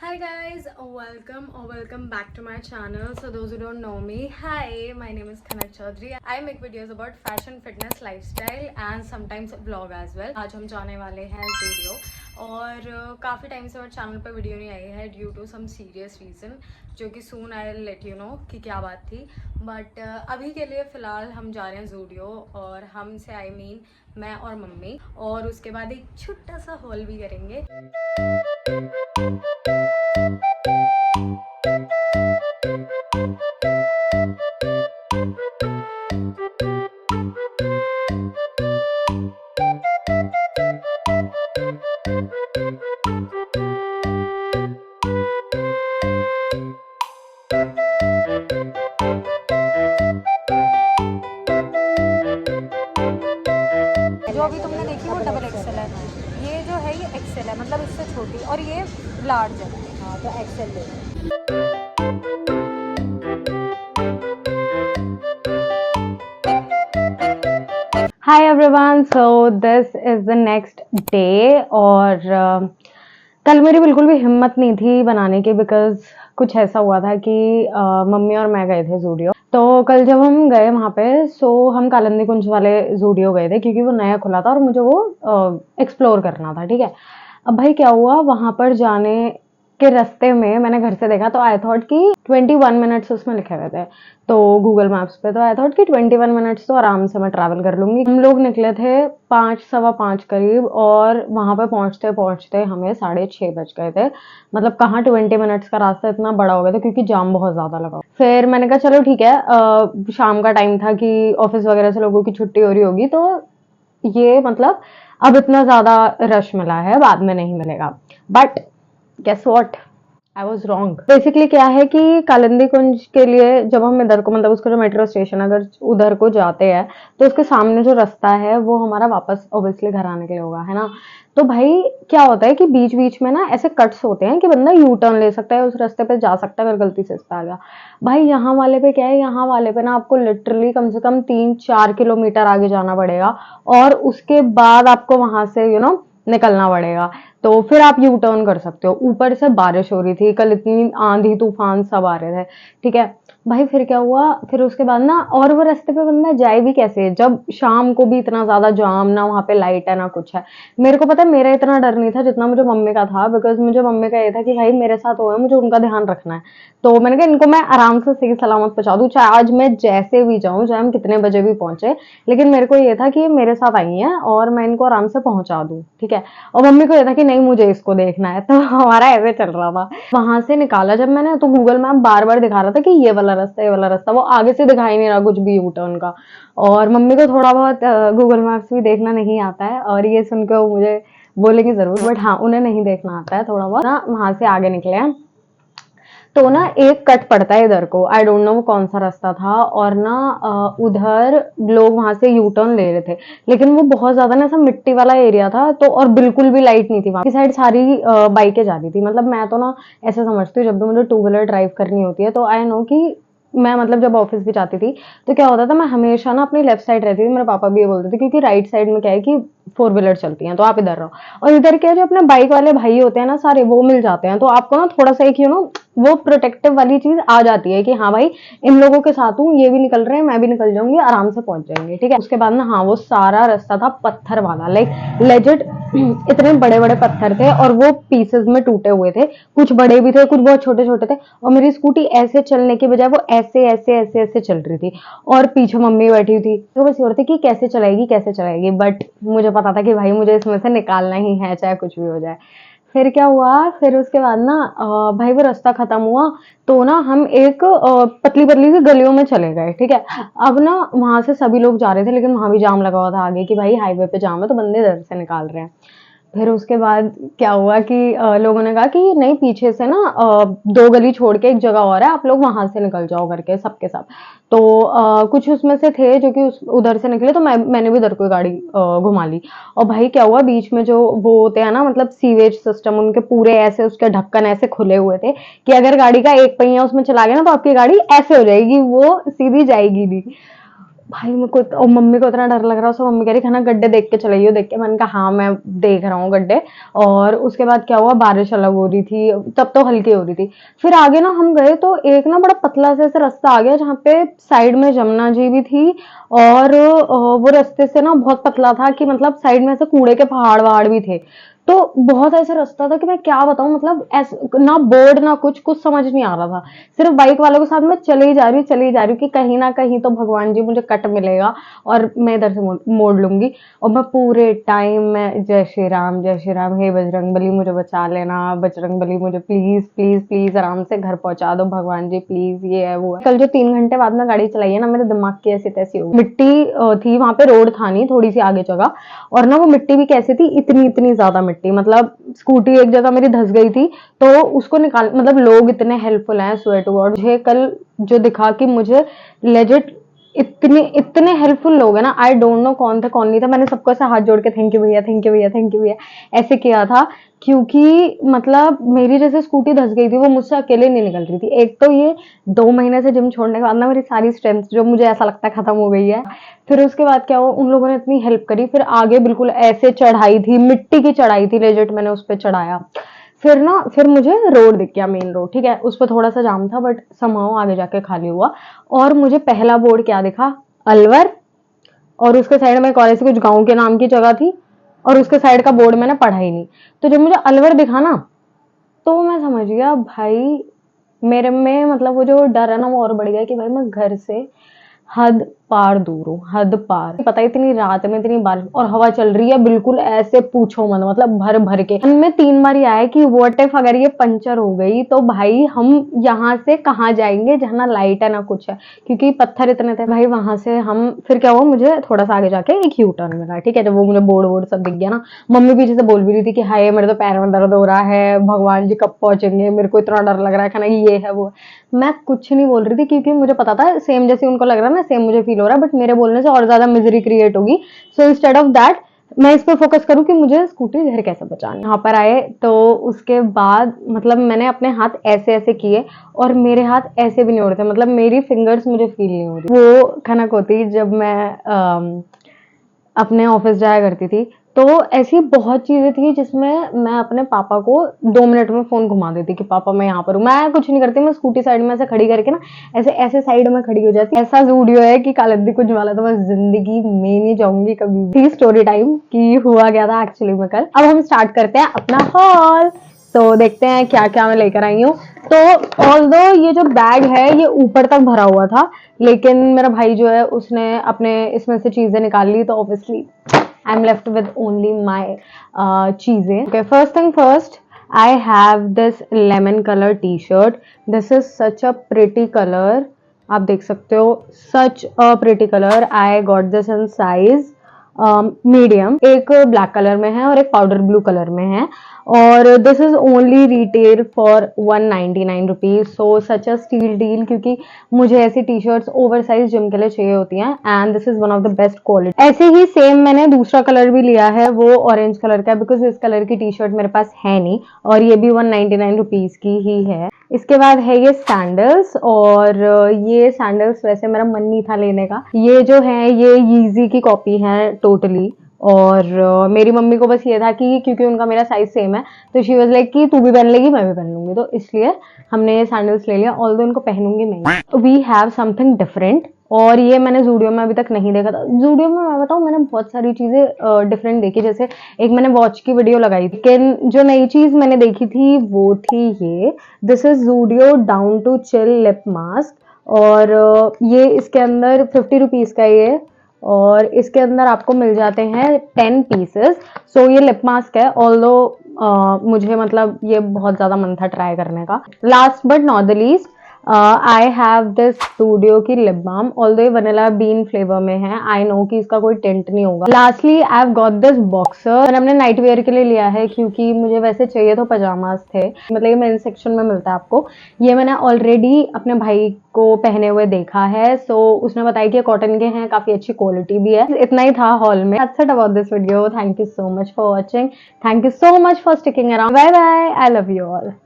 Hi guys, welcome back to my channel. So those who don't know me, hi, my name is Khanak Chaudhary. I make videos about fashion, fitness, lifestyle and sometimes vlog as well. आज हम जाने वाले हैं ज़ूडियो और काफ़ी time से मेरे channel पर वीडियो नहीं आई है due to some serious reason जो कि soon I let you know कि क्या बात थी. बट अभी के लिए फ़िलहाल हम जा रहे हैं ज़ूडियो और हम से आई मीन मैं और मम्मी, और उसके बाद एक छोटा सा हॉल भी करेंगे. जो अभी तुमने देखी वो डबल एक्सेल है, ये जो है ये एक्सेल है, मतलब इससे छोटी, और ये लार्ज है. हाँ तो एक्सेल ले. Hi everyone, so this is the next day और कल मेरी बिल्कुल भी हिम्मत नहीं थी बनाने की बिकॉज कुछ ऐसा हुआ था कि मम्मी और मैं गए थे ज़ूडियो. तो कल जब हम गए वहाँ पे सो हम कालिंदी कुंज वाले ज़ूडियो गए थे क्योंकि वो नया खुला था और मुझे वो एक्सप्लोर करना था. ठीक है, अब भाई क्या हुआ, वहाँ पर जाने के रास्ते में मैंने घर से देखा तो आई थॉट कि 21 मिनट्स उसमें लिखे हुए थे तो गूगल मैप्स पे, तो आई थॉट कि 21 मिनट्स तो आराम से मैं ट्रैवल कर लूँगी. हम लोग निकले थे 5 सवा 5 करीब और वहाँ पे पहुँचते पहुँचते हमें 6:30 बज गए थे. मतलब कहाँ 20 मिनट्स का रास्ता इतना बड़ा हो गया था क्योंकि जाम बहुत ज़्यादा लगा. फिर मैंने कहा चलो ठीक है, शाम का टाइम था कि ऑफिस वगैरह से लोगों की छुट्टी हो रही होगी तो ये मतलब अब इतना ज़्यादा रश मिला है, बाद में नहीं मिलेगा. But guess what, I was wrong. Basically क्या है कि कालिंदी कुंज के लिए जब हम इधर को मतलब उसका जो मेट्रो स्टेशन अगर उधर को जाते हैं तो उसके सामने जो रास्ता है वो हमारा वापस ऑब्वियसली घर आने के लिए होगा, है ना. तो भाई क्या होता है कि बीच बीच में ना ऐसे कट्स होते हैं कि बंदा यू टर्न ले सकता है, उस रास्ते पे जा सकता है अगर गलती से इस पे आ गया. भाई यहाँ वाले पे क्या है, यहाँ वाले पे ना आपको लिटरली कम से कम 3-4 किलोमीटर आगे जाना पड़ेगा और उसके बाद आपको वहां से निकलना पड़ेगा. तो फिर आप यू टर्न कर सकते हो. ऊपर से बारिश हो रही थी कल, इतनी आंधी तूफान सब आ रहे थे. ठीक है भाई, फिर क्या हुआ, फिर उसके बाद ना, और वो रास्ते पे बंदा जाए भी कैसे जब शाम को भी इतना ज्यादा जाम, ना वहां पे लाइट है ना कुछ है. मेरे को पता है मेरा इतना डर नहीं था जितना मुझे मम्मी का था बिकॉज मुझे मम्मी का ये था कि भाई मेरे साथ हो मुझे उनका ध्यान रखना है. तो मैंने कहा इनको मैं आराम से सही सलामत पहुंचा दूं, चाहे आज मैं जैसे भी जाऊं, चाहे हम कितने बजे भी पहुंचे, लेकिन मेरे को ये था कि ये मेरे साथ आई हैं और मैं इनको आराम से पहुंचा दूं. ठीक है, और मम्मी को ये था कि नहीं मुझे इसको देखना है. तो हमारा ऐसे चल रहा था. वहां से निकाला जब मैंने तो गूगल मैप बार बार दिखा रहा था कि ये वाला रास्ता, ये वाला रास्ता, वो आगे से दिखाई नहीं रहा कुछ भी यू टर्न का. और मम्मी को थोड़ा बहुत गूगल मैप्स भी देखना नहीं आता है और ये सुनकर वो मुझे बोलेंगे जरूर, बट हाँ उन्हें नहीं देखना आता है थोड़ा बहुत ना. वहां से आगे निकले हैं तो ना एक कट पड़ता है इधर को, आई डोंट नो वो कौन सा रास्ता था, और ना उधर लोग वहां से यू टर्न ले रहे थे लेकिन वो बहुत ज्यादा ना ऐसा मिट्टी वाला एरिया था तो, और बिल्कुल भी लाइट नहीं थी वहां की साइड, सारी बाइकें जा रही थी. मतलब मैं तो ना ऐसे समझती हूँ जब भी मुझे टू व्हीलर ड्राइव करनी होती है तो आई नो कि मैं मतलब जब ऑफिस भी जाती थी तो क्या होता था, मैं हमेशा ना अपनी लेफ्ट साइड रहती थी. मेरे पापा भी ये बोलते थे क्योंकि राइट साइड में क्या है कि 4 व्हीलर चलती हैं तो आप इधर रहो, और इधर क्या है जो अपने बाइक वाले भाई होते हैं ना सारे वो मिल जाते हैं तो आपको ना थोड़ा सा एक वो प्रोटेक्टिव वाली चीज आ जाती है कि हाँ भाई इन लोगों के साथ हूँ, ये भी निकल रहे हैं मैं भी निकल जाऊंगी, आराम से पहुंच जाएंगे. ठीक है, उसके बाद ना हाँ वो सारा रास्ता था पत्थर वाला, लाइक लेजिट इतने बड़े बड़े पत्थर थे और वो पीसेस में टूटे हुए थे, कुछ बड़े भी थे कुछ बहुत छोटे छोटे थे. और मेरी स्कूटी ऐसे चलने के बजाय वो ऐसे ऐसे ऐसे ऐसे चल रही थी और पीछे मम्मी बैठी थी तो बस ये हो रही थी कि कैसे चलाएगी कैसे चलाएगी. बट मुझे पता था कि भाई मुझे इसमें से निकालना ही है चाहे कुछ भी हो जाए. फिर क्या हुआ, फिर उसके बाद ना भाई वो रास्ता खत्म हुआ तो ना हम एक पतली पतली सी गलियों में चले गए. ठीक है, अब ना वहां से सभी लोग जा रहे थे लेकिन वहां भी जाम लगा हुआ था आगे कि भाई हाईवे पे जाम है तो बंदे इधर से निकाल रहे हैं. फिर उसके बाद क्या हुआ कि लोगों ने कहा कि नहीं पीछे से ना 2 गली छोड़ के एक जगह और है, आप लोग वहां से निकल जाओ करके सबके सब. तो कुछ उसमें से थे जो कि उधर से निकले तो मैंने भी उधर कोई गाड़ी घुमा ली. और भाई क्या हुआ, बीच में जो वो होते हैं ना मतलब सीवेज सिस्टम, उनके पूरे ऐसे उसके ढक्कन ऐसे खुले हुए थे कि अगर गाड़ी का एक पहिया उसमें चला गया ना तो आपकी गाड़ी ऐसे हो जाएगी, वो सीधी जाएगी नहीं. भाई मेरे को और मम्मी को इतना डर लग रहा, सो मम्मी कह रही खाना गड्ढे देख के चलाइयो, देख के। मैंने कहा हाँ मैं देख रहा हूँ गड्ढे। और उसके बाद क्या हुआ, बारिश अलग हो रही थी, तब तो हल्की हो रही थी। फिर आगे ना हम गए तो एक ना बड़ा पतला सा ऐसा रास्ता आ गया जहाँ पे साइड में जमुना जी भी थी। और वो रास्ते से ना बहुत पतला था कि मतलब साइड में ऐसे कूड़े के पहाड़ वहाड़ भी थे। तो बहुत ऐसा रास्ता था कि मैं क्या बताऊं, मतलब ना बोर्ड ना कुछ कुछ समझ नहीं आ रहा था। सिर्फ बाइक वालों के साथ मैं चली जा रही हूँ कि कहीं ना कहीं तो भगवान जी मुझे कट मिलेगा और मैं इधर से मोड़ लूंगी। और मैं पूरे टाइम में जय श्री राम, हे बजरंग बली मुझे बचा लेना, बजरंग बली मुझे प्लीज प्लीज प्लीज आराम से घर पहुंचा दो भगवान जी प्लीज, ये है वो है। कल जो 3 घंटे बाद में गाड़ी चलाई है ना, मेरे दिमाग की ऐसी तैसी हो गई। मिट्टी थी वहां पे, रोड था नहीं, थोड़ी सी आगे जगह। और ना वो मिट्टी भी कैसी थी, इतनी इतनी ज्यादा मिट्टी, मतलब स्कूटी एक जगह मेरी धंस गई थी। तो उसको निकाल, मतलब लोग इतने हेल्पफुल हैं, स्वेट टू गॉड। मुझे कल जो दिखा कि मुझे लेजिट इतने इतने हेल्पफुल लोग हैं ना, आई डोंट नो कौन था कौन नहीं था। मैंने सबको ऐसे हाथ जोड़ के थैंक यू भैया, थैंक यू भैया, थैंक यू भैया ऐसे किया था। क्योंकि मतलब मेरी जैसे स्कूटी धंस गई थी, वो मुझसे अकेले नहीं निकल रही थी। एक तो ये 2 महीने से जिम छोड़ने के बाद ना मेरी सारी स्ट्रेंथ जो मुझे ऐसा लगता है खत्म हो गई है। फिर उसके बाद क्या हुआ, उन लोगों ने इतनी हेल्प करी। फिर आगे बिल्कुल ऐसे चढ़ाई थी, मिट्टी की चढ़ाई थी लेजिट, मैंने उस पर चढ़ाया। फिर मुझे रोड दिख गया, मेन रोड, ठीक है, उस पर थोड़ा सा जाम था बट समहाउ आगे जाके खाली हुआ। और मुझे पहला बोर्ड क्या दिखा, अलवर। और उसके साइड में कॉलेज कुछ गांव के नाम की जगह थी। और उसके साइड का बोर्ड मैंने पढ़ा ही नहीं। तो जब मुझे अलवर दिखा ना, तो मैं समझ गया भाई, मेरे में मतलब वो जो डर है ना वो और बढ़ गया कि भाई मैं घर से हद पार दूर हूँ, हद पार। पता है इतनी रात में इतनी बारिश और हवा चल रही है, बिल्कुल ऐसे पूछो मत, मतलब भर भर के। मन में 3 बार ये आया कि व्हाट इफ अगर ये पंचर हो गई तो भाई हम यहाँ से कहाँ जाएंगे जहाँ ना लाइट है ना कुछ है, क्योंकि पत्थर इतने थे भाई। वहां से हम फिर क्या हुआ, मुझे थोड़ा सा आगे जाके एक यू टर्न मिला, ठीक है। जब वो मुझे बोर्ड वोर्ड सब दिख गया ना, मम्मी पीछे से बोल भी रही थी कि हाय मेरे तो पैर में दर्द हो रहा है, भगवान जी कब पहुंचेंगे, मेरे को इतना डर लग रहा है, खाना ये है वो है। मैं कुछ नहीं बोल रही थी क्योंकि मुझे पता था सेम जैसे उनको लग रहा है ना, सेम मुझे फील हो रहा है, बट मेरे बोलने से और ज्यादा मिजरी क्रिएट होगी। सो इंस्टेड ऑफ दैट मैं इस पर फोकस करूं कि मुझे स्कूटी घर कैसे बचानी। यहाँ पर आए तो उसके बाद मतलब मैंने अपने हाथ ऐसे ऐसे किए और मेरे हाथ ऐसे भी नहीं हो रहे थे, मतलब मेरी फिंगर्स मुझे फील नहीं हो रही। वो खनक होती जब मैं अपने ऑफिस जाया करती थी। तो ऐसी बहुत चीजें थी जिसमें मैं अपने पापा को 2 मिनट में फोन घुमा देती कि पापा मैं यहाँ पर हूँ। मैं कुछ नहीं करती, मैं स्कूटी साइड में ऐसे खड़ी करके ना ऐसे ऐसे साइड में खड़ी हो जाती। ऐसा जूडियो है कि कालद्दी कुछ वाला तो मैं जिंदगी में नहीं जाऊंगी कभी भी। स्टोरी टाइम की हुआ गया था एक्चुअली में कल। अब हम स्टार्ट करते हैं अपना हॉल। तो देखते हैं क्या क्या मैं लेकर आई हूँ। तो ऑल्दो ये जो बैग है ये ऊपर तक भरा हुआ था, लेकिन मेरा भाई जो है उसने अपने इसमें से चीजें निकाल ली, तो obviously I am left with only my चीजें। Okay, first thing first, I have this lemon colour T shirt. This is such a pretty colour, आप देख सकते हो, such a pretty colour. I got this in size medium. एक black colour में है और एक पाउडर ब्लू कलर में है। और this is only retail for 199 rupees. So such a steal deal, क्योंकि मुझे ऐसी T shirts over size gym के लिए चाहिए होती हैं and this is one of the best quality. ऐसे ही सेम मैंने दूसरा कलर भी लिया है, वो ऑरेंज कलर का, बिकॉज इस कलर की टी शर्ट मेरे पास है नहीं और ये भी 199 रुपीज की ही है। इसके बाद है ये सैंडल्स, और ये सैंडल्स वैसे मेरा मन नहीं था लेने का। ये जो है ये यीजी की कॉपी है टोटली। और मेरी मम्मी को बस ये था कि क्योंकि उनका मेरा साइज सेम है, तो शी वाज लाइक कि तू भी पहन लेगी मैं भी पहन लूंगी, तो इसलिए हमने ये सैंडल्स ले लिया। ऑल्दो इनको पहनूंगी मैं। वी हैव समथिंग डिफरेंट, और ये मैंने जूडियो में अभी तक नहीं देखा था। जूडियो में मैं बताऊं, मैंने बहुत सारी चीजें डिफरेंट देखी। जैसे एक मैंने वॉच की वीडियो लगाई थी, लेकिन जो नई चीज मैंने देखी थी वो थी ये, this is Zudio down to chill lip mask. और ये इसके अंदर 50 रुपीज का ये, और इसके अंदर आपको मिल जाते हैं 10 पीसेस। सो ये लिप मास्क है, ऑल्दो मुझे मतलब ये बहुत ज्यादा मन था ट्राई करने का। Last but not the least, I have this studio की लिप बाम, ऑल्दो ये वनीला बीन फ्लेवर में है। आई नो कि इसका कोई टेंट नहीं होगा। Lastly I have got this boxer, मैंने अपने नाइट वेयर के लिए लिया है क्योंकि मुझे वैसे चाहिए तो पजामाज थे, मतलब ये मेन सेक्शन में मिलता है आपको। ये मैंने ऑलरेडी अपने भाई को पहने हुए देखा है, सो उसने बताया कि कॉटन के हैं, काफी अच्छी क्वालिटी भी है। इतना ही था हॉल में। That's it about this video. Thank you so much for watching. Thank you so much for sticking around. Bye bye. I love you all.